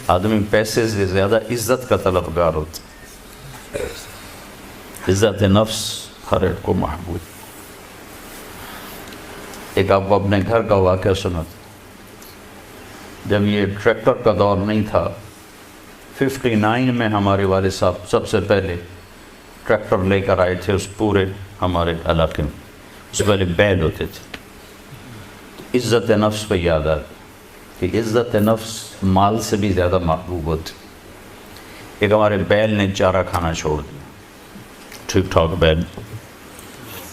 آدمی پیسے سے زیادہ عزت کا طلبگار ہوتا ہے. عزت نفس ہر ایک کو محبوب. ایک آپ اپنے گھر کا واقعہ سناتے. جب یہ ٹریکٹر کا دور نہیں تھا، 59 میں ہمارے والد صاحب سب سے پہلے ٹریکٹر لے کر آئے تھے اس پورے ہمارے علاقے میں. اس سے پہلے بیل ہوتے تھے. عزت نفس پہ یاد آتی کہ عزت نفس مال سے بھی زیادہ محبوب ہوتی. ایک ہمارے بیل نے چارہ کھانا چھوڑ دیا، ٹھیک ٹھاک بیل.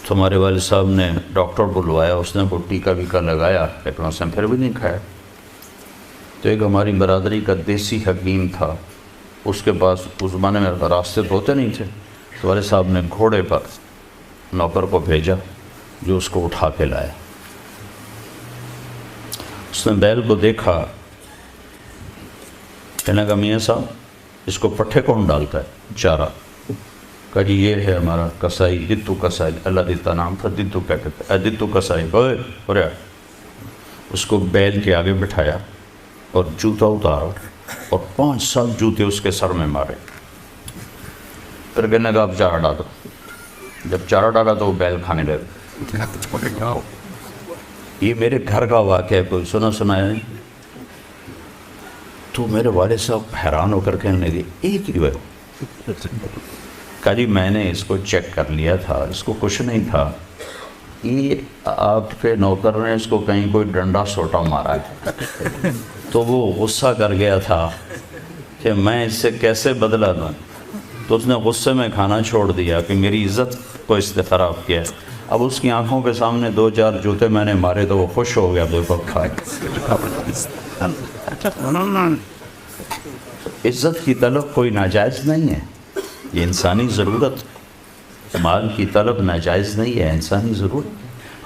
تو ہمارے والد صاحب نے ڈاکٹر بلوایا، اس نے وہ ٹیکا ویکا لگایا، لیکن اس نے پھر بھی نہیں کھایا. تو ایک ہماری برادری کا دیسی حکیم تھا، اس کے پاس اس زمانے میں راستے تو ہوتے نہیں تھے. تو والد صاحب نے گھوڑے پر نوکر کو بھیجا جو اس کو اٹھا کے لایا. اس نے بیل کو دیکھا، کہنے لگا میاں صاحب اس کو پٹھے کون ڈالتا ہے چارہ؟ کہا جی یہ ہے ہمارا کسائی، دتو کسائی. اللہ دیتا نام تھا، دتو کیا کہتے ہیں، دتو کسائی. اور اس کو بیل کے آگے بٹھایا اور جوتا اتارا اور 5 سال جوتے اس کے سر میں مارے. پھر کہنے لگا اب چارہ ڈالو. جب چارہ ڈالا تو وہ بیل کھانے لگا. یہ میرے گھر کا واقعہ ہے، کوئی سنایا نہیں. تو میرے والد صاحب حیران ہو کر کہنے لگے ایک ہی ہے. کہا جی میں نے اس کو چیک کر لیا تھا، اس کو کچھ نہیں تھا. یہ آپ کے نوکر نے اس کو کہیں کوئی ڈنڈا سوٹا مارا ہے. تو وہ غصہ کر گیا تھا کہ میں اس سے کیسے بدلہ دوں. تو اس نے غصے میں کھانا چھوڑ دیا کہ میری عزت کو اس نے خراب کیا. اب اس کی آنکھوں کے سامنے 2-4 جوتے میں نے مارے تو وہ خوش ہو گیا. عزت کی طلب کوئی ناجائز نہیں ہے، یہ انسانی ضرورت. مال کی طلب ناجائز نہیں ہے، انسانی ضرورت.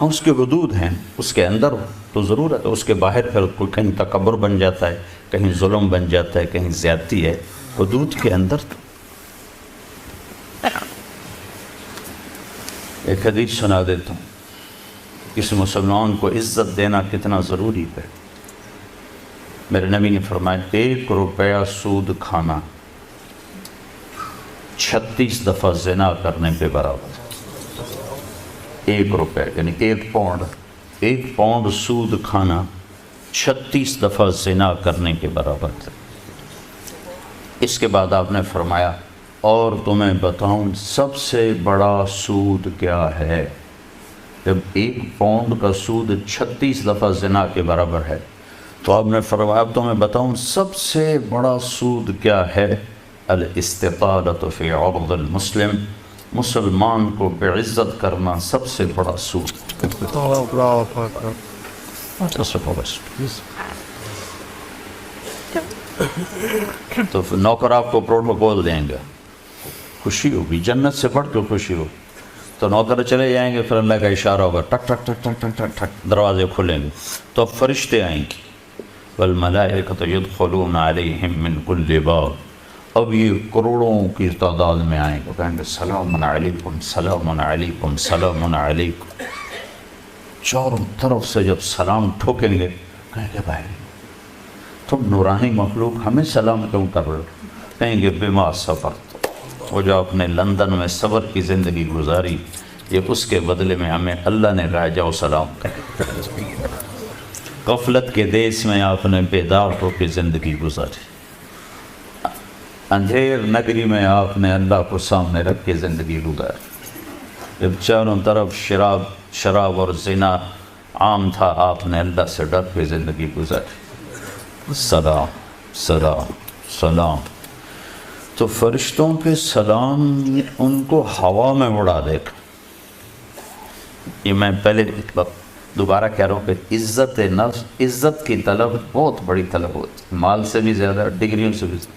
ہاں اس کے حدود ہیں، اس کے اندر تو ضرورت ہے، اس کے باہر پھر کوئی کہیں تکبر بن جاتا ہے، کہیں ظلم بن جاتا ہے، کہیں زیادتی ہے. حدود کے اندر تو. ایک حدیث سنا دیتا ہوں، کسی مسلمان کو عزت دینا کتنا ضروری ہے. میرے نبی نے فرمایا 1 روپیہ سود کھانا 36 دفعہ زنا کرنے کے برابر. 1 روپے یعنی 1 پاؤنڈ سود کھانا 36 دفعہ زنا کرنے کے برابر تھا. اس کے بعد آپ نے فرمایا اور تمہیں بتاؤں سب سے بڑا سود کیا ہے؟ جب 1 پاؤنڈ کا سود 36 دفعہ زنا کے برابر ہے تو آپ نے فرمایا اب تمہیں بتاؤں سب سے بڑا سود کیا ہے؟ الاستطالۃ فی عرض المسلم، مسلمان کو بعزت کرنا سب سے بڑا سود. تو نوکر آپ کو پروٹوکول دیں گے، خوشی ہوگی، جنت سے بڑھ کے خوشی ہوگی. تو نوکر چلے جائیں گے، پھر اللہ کا اشارہ ہوگا، ٹک ٹک ٹک ٹک ٹک ٹک ٹک دروازے کھلیں گے تو اب فرشتے آئیں گے. والملائکۃ یدخلون علیہم من کل باب. اب یہ کروڑوں کی تعداد میں آئیں گے، کہیں گے سلام علیکم سلام علیکم سلام علیکم. چاروں طرف سے جب سلام ٹھوکیں گے کہیں گے بھائی تم نورانی مخلوق ہمیں سلام کیوں کر رہے ہو؟ کہیں گے بما صبرت، وہ جو آپ نے لندن میں صبر کی زندگی گزاری یہ اس کے بدلے میں ہمیں اللہ نے کہا جاؤ سلام کر. غفلت کے دیس میں آپ نے بیدار ہو کے زندگی گزاری، اندھیر نگری میں آپ نے اللہ کو سامنے رکھ کے زندگی گزاری. جب چاروں طرف شراب اور زنا عام تھا آپ نے اللہ سے ڈر کے زندگی گزاری. سلام سلام سلام. تو فرشتوں کے سلام ان کو ہوا میں اڑا دے گا. یہ میں پہلے دوبارہ کہہ رہا ہوں کہ عزت نفس، عزت کی طلب بہت بڑی طلب ہوتی ہے، مال سے بھی زیادہ، ڈگریوں سے بھی زیادہ.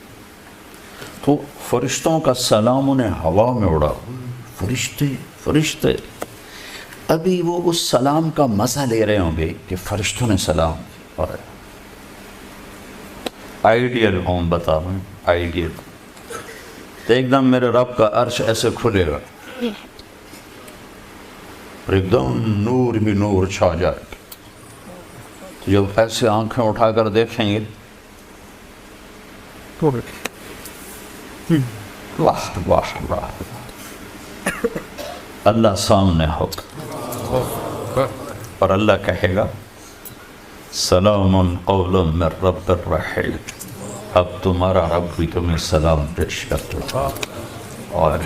تو فرشتوں کا سلام انہیں ہوا میں اڑا. فرشتے ابھی وہ اس سلام کا مزہ لے رہے ہوں گے کہ فرشتوں نے سلام. اور آئیڈیل ہوں بتا رہا ہوں، آئیڈیل. تو ایک دم میرے رب کا عرش ایسے کھلے گا، ایک دم نور بھی نور چھا جائے گا. جب ایسے آنکھیں اٹھا کر دیکھیں گے واہ واہ واہ، اللہ سامنے ہوگا اور اللہ کہے گا سلام قول من رب الرحیم، اب تمہارا رب بھی تمہیں سلام پیش کرتا اور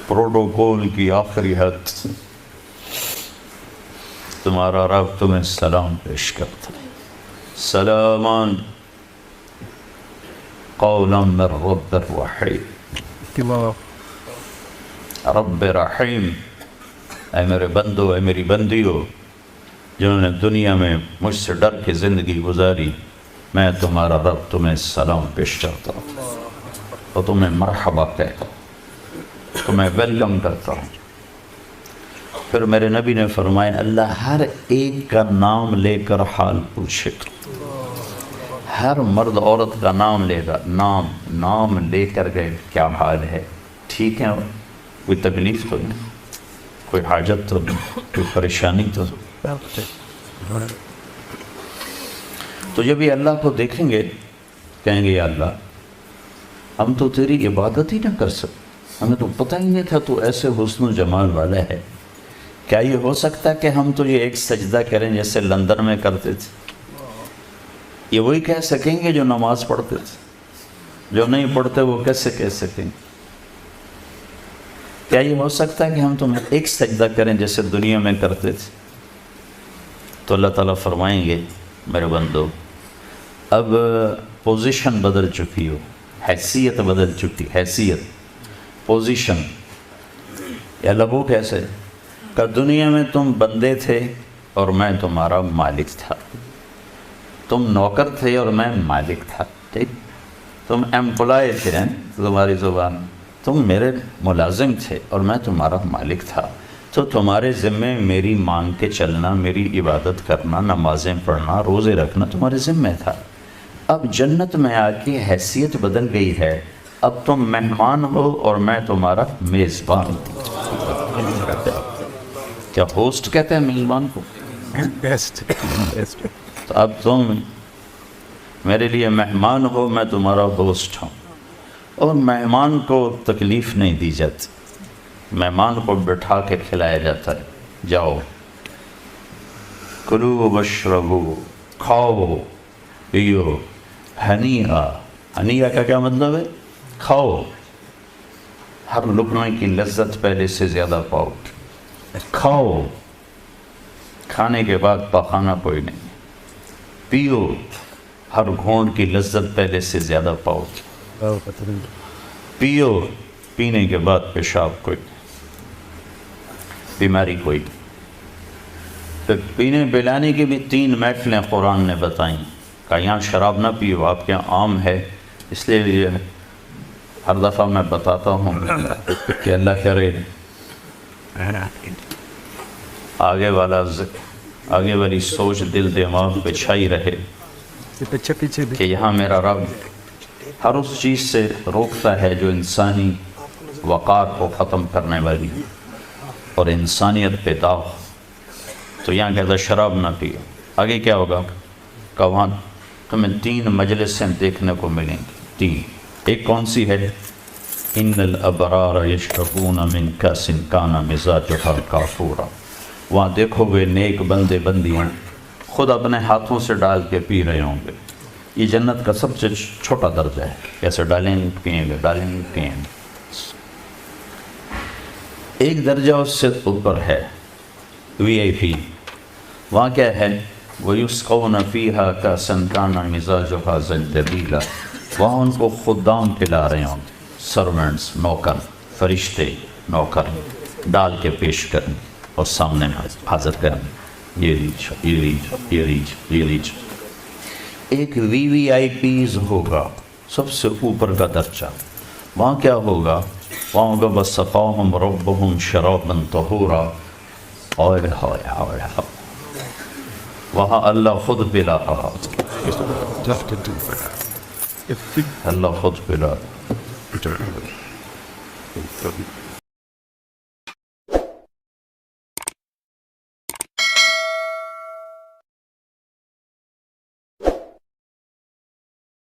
پروٹوکول کی آخری حد، تمہارا رب تمہیں سلام پیش کرتا ہے، سلامان قولا من رب الرحیم، رب رحیم، اے میرے بندو، اے میری بندیو جنہوں نے دنیا میں مجھ سے ڈر کے زندگی گزاری، میں تمہارا رب تمہیں سلام پیش کرتا ہوں اور تمہیں مرحبا کہتا ہوں، تمہیں ویلکم کرتا ہوں۔ پھر میرے نبی نے فرمایا اللہ ہر ایک کا نام لے کر حال پوچھے گا، ہر مرد عورت کا نام لے گا، نام لے کر گئے، کیا حال ہے، ٹھیک ہے، کوئی تکلیف تو نہیں، کوئی حاجت تو نہیں، کوئی پریشانی تو نہیں۔ تو جب یہ اللہ کو دیکھیں گے کہیں گے یا اللہ ہم تو تیری عبادت ہی نہ کر سکتے، ہمیں تو پتہ ہی نہیں تھا تو ایسے حسن و جمال والا ہے، کیا یہ ہو سکتا ہے کہ ہم تو یہ ایک سجدہ کریں جیسے لندن میں کرتے تھے؟ یہ وہی کہہ سکیں گے جو نماز پڑھتے تھے، جو نہیں پڑھتے وہ کیسے کہہ سکیں گے؟ کیا یہ ہو سکتا ہے کہ ہم تمہیں ایک سجدہ کریں جیسے دنیا میں کرتے تھے؟ تو اللہ تعالیٰ فرمائیں گے میرے بندو اب پوزیشن بدل چکی ہو، حیثیت بدل چکی، حیثیت، پوزیشن، یا لبو کیسے کہ دنیا میں تم بندے تھے اور میں تمہارا مالک تھا، تم نوکر تھے اور میں مالک تھا، ٹھیک، تم ایمپلائی تھے، تمہاری زبان، تم میرے ملازم تھے اور میں تمہارا مالک تھا، تو تمہارے ذمے میری مانگ کے چلنا، میری عبادت کرنا، نمازیں پڑھنا، روزے رکھنا تمہارے ذمے تھا۔ اب جنت میں آ کے حیثیت بدل گئی ہے، اب تم مہمان ہو اور میں تمہارا میزبان ہوں۔ کیا ہوسٹ کہتے ہیں میزبان کو؟ تو اب تم میرے لیے مہمان ہو، میں تمہارا ہوسٹ ہوں، اور مہمان کو تکلیف نہیں دی جاتی، مہمان کو بٹھا کے کھلایا جاتا ہے، جاؤ کلو واشربو، کھاؤ پیو، ہنیئا، ہنیئا کا کیا مطلب ہے؟ کھاؤ، ہر لقمے کی لذت پہلے سے زیادہ پاؤ، کھاؤ، کھانے کے بعد پخانا کوئی نہیں، پیو، ہر گھونٹ کی لذت پہلے سے زیادہ پاؤ، پیو، پینے کے بعد پیشاب کوئی نہیں، بیماری کوئی نہیں۔ پھر پینے پلانے کی بھی 3 محفلیں قرآن نے بتائیں، کہ یہاں شراب نہ پیو، آپ کے یہاں عام ہے، اس لیے ہر دفعہ میں بتاتا ہوں کہ اللہ کرے آگے والی سوچ دل دماغ پہ چھائی رہے کہ یہاں میرا رب ہر اس چیز سے روکتا ہے جو انسانی وقار کو ختم کرنے والی اور انسانیت پہ داغ، تو یہاں کہتا شراب نہ پیو۔ آگے کیا ہوگا کہ وہاں تمہیں 3 مجلسیں دیکھنے کو ملیں گی، 3، ایک کون سی ہے؟ ان الابرار یشربون من کاس کان مزاجها کافورا، وہاں دیکھو گے نیک بندے بندیاں خود اپنے ہاتھوں سے ڈال کے پی رہے ہوں گے۔ یہ جنت کا سب سے چھوٹا درجہ ہے، کیسے ڈالیں گے پئیں گے، ڈالیں گے پئیں گے۔ ایک درجہ اس سے اوپر ہے VIP، وہاں کیا ہے؟ وَيُسْقَوْنَ فِيهَا كَأْسًا كَانَ مِزَاجُهَا زِنْجِبِيلًا، وہاں ان کو خدام پلا رہے ہوں گے، سرونٹس، نوکر، فرشتے نوکر ڈال کے پیش کریں اور سامنے حاضر کریں، یہ لیج، یہ لیج، یہ لیج، یہ لیج۔ ایک VVIPs ہوگا، سب سے اوپر کا درجہ، وہاں کیا ہوگا؟ وہاں ہوگا وَسَقَاهُمْ رَبُّهُمْ شَرَابًا طَهُورًا، اور وہاں اللہ خود پلا رہا، اللہ خود پلا رہا۔